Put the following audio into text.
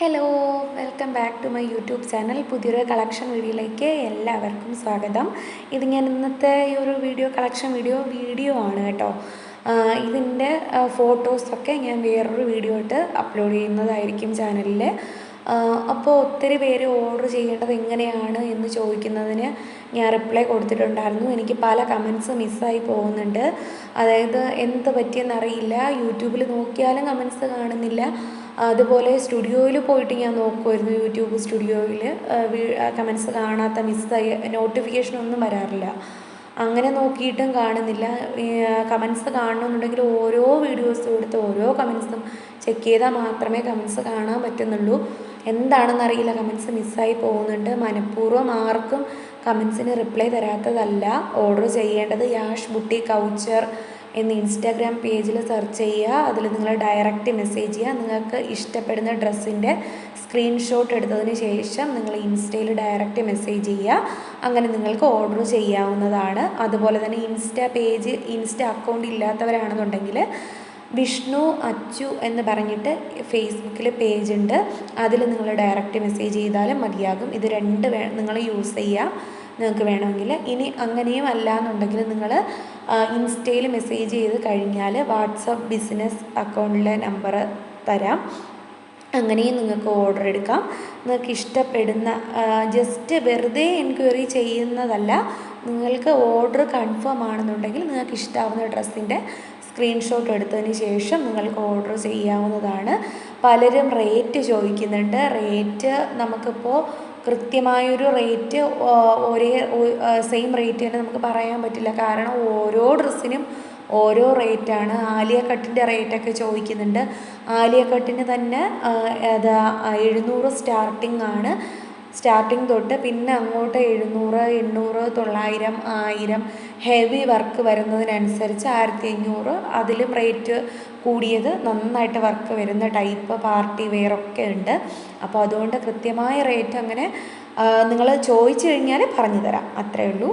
Hello, welcome back to my YouTube channel. പുതിയൊരു collection വീഡിയോയിലേക്ക് എല്ലാവർക്കും സ്വാഗതം. ഇത് ഞാൻ ഇന്നത്തെ ഈ ഒരു കളക്ഷൻ വീഡിയോ ആണ് കേട്ടോ. ഇതിൻ്റെ ഫോട്ടോസൊക്കെ ഞാൻ വേറൊരു വീഡിയോ ആയിട്ട് അപ്ലോഡ് ചെയ്യുന്നതായിരിക്കും ചാനലിൽ. അപ്പോൾ ഒത്തിരി പേര് ഓർഡർ ചെയ്യേണ്ടത് എങ്ങനെയാണ് എന്ന് ചോദിക്കുന്നതിന് ഞാൻ റിപ്ലൈ കൊടുത്തിട്ടുണ്ടായിരുന്നു. എനിക്ക് പല കമൻസ് മിസ്സായി പോകുന്നുണ്ട്. അതായത് എന്ത് പറ്റിയെന്നറിയില്ല, യൂട്യൂബിൽ നോക്കിയാലും കമൻസ് കാണുന്നില്ല. അതുപോലെ സ്റ്റുഡിയോയിൽ പോയിട്ട് ഞാൻ നോക്കുമായിരുന്നു, യൂട്യൂബ് സ്റ്റുഡിയോയിൽ കമൻസ് കാണാത്ത മിസ്സായി, നോട്ടിഫിക്കേഷനൊന്നും വരാറില്ല. അങ്ങനെ നോക്കിയിട്ടും കാണുന്നില്ല. കമൻസ് കാണണമെന്നുണ്ടെങ്കിൽ ഓരോ വീഡിയോസും എടുത്ത് ഓരോ കമൻസും ചെക്ക് ചെയ്താൽ മാത്രമേ കമൻസ് കാണാൻ പറ്റുന്നുള്ളൂ. എന്താണെന്നറിയില്ല, കമൻസ് മിസ്സായി പോകുന്നുണ്ട്. മനഃപൂർവ്വം ആർക്കും കമൻസിന് റിപ്ലൈ തരാത്തതല്ല. ഓർഡർ ചെയ്യേണ്ടത് യാഷ് ബുട്ടീക്ക് കൗച്ചർ എന്ന് ഇൻസ്റ്റാഗ്രാം പേജിൽ സെർച്ച് ചെയ്യുക. അതിൽ നിങ്ങൾ ഡയറക്റ്റ് മെസ്സേജ് ചെയ്യുക. നിങ്ങൾക്ക് ഇഷ്ടപ്പെടുന്ന ഡ്രസ്സിൻ്റെ സ്ക്രീൻഷോട്ട് എടുത്തതിന് ശേഷം നിങ്ങൾ ഇൻസ്റ്റയിൽ ഡയറക്റ്റ് മെസ്സേജ് ചെയ്യുക. അങ്ങനെ നിങ്ങൾക്ക് ഓർഡർ ചെയ്യാവുന്നതാണ്. അതുപോലെ തന്നെ ഇൻസ്റ്റ അക്കൗണ്ട് ഇല്ലാത്തവരാണെന്നുണ്ടെങ്കിൽ വിഷ്ണു അച്ചു എന്ന് പറഞ്ഞിട്ട് ഫേസ്ബുക്കിൽ പേജുണ്ട്. അതിൽ നിങ്ങൾ ഡയറക്റ്റ് മെസ്സേജ് ചെയ്താലും മതിയാകും. ഇത് രണ്ട് നിങ്ങൾ യൂസ് ചെയ്യുക നിങ്ങൾക്ക് വേണമെങ്കിൽ. ഇനി അങ്ങനെയും അല്ല എന്നുണ്ടെങ്കിൽ നിങ്ങൾ ഇൻസ്റ്റയിൽ മെസ്സേജ് ചെയ്ത് കഴിഞ്ഞാൽ വാട്സപ്പ് ബിസിനസ് അക്കൗണ്ടിലെ നമ്പർ തരാം. അങ്ങനെയും നിങ്ങൾക്ക് ഓർഡർ എടുക്കാം. നിങ്ങൾക്ക് ഇഷ്ടപ്പെടുന്ന ജസ്റ്റ് വെറുതെ എൻക്വയറി ചെയ്യുന്നതല്ല, നിങ്ങൾക്ക് ഓർഡർ കൺഫേം ആണെന്നുണ്ടെങ്കിൽ നിങ്ങൾക്ക് ഇഷ്ടമാവുന്ന ഡ്രസ്സിൻ്റെ സ്ക്രീൻഷോട്ട് എടുത്തതിന് ശേഷം നിങ്ങൾക്ക് ഓർഡർ ചെയ്യാവുന്നതാണ്. പലരും റേറ്റ് ചോദിക്കുന്നുണ്ട്. റേറ്റ് നമുക്കിപ്പോൾ കൃത്യമായൊരു റേറ്റ് സെയിം റേറ്റ് തന്നെ നമുക്ക് പറയാൻ പറ്റില്ല. കാരണം ഓരോ ഡ്രസ്സിനും ഓരോ റേറ്റാണ്. ആലിയ കട്ടിൻ്റെ റേറ്റൊക്കെ ചോദിക്കുന്നുണ്ട്. ആലിയ കട്ടിന് തന്നെ അത് 700 സ്റ്റാർട്ടിങ് തൊട്ട് പിന്നെ അങ്ങോട്ട് 700, 800, 900, 1000. ഹെവി വർക്ക് വരുന്നതിനനുസരിച്ച് 1500. അതിലും റേറ്റ് കൂടിയത് നന്നായിട്ട് വർക്ക് വരുന്ന ടൈപ്പ് പാർട്ടി വെയറൊക്കെ ഉണ്ട്. അപ്പോൾ അതുകൊണ്ട് കൃത്യമായ റേറ്റ് അങ്ങനെ നിങ്ങൾ ചോദിച്ചു കഴിഞ്ഞാൽ പറഞ്ഞു തരാം, അത്രയേ ഉള്ളൂ.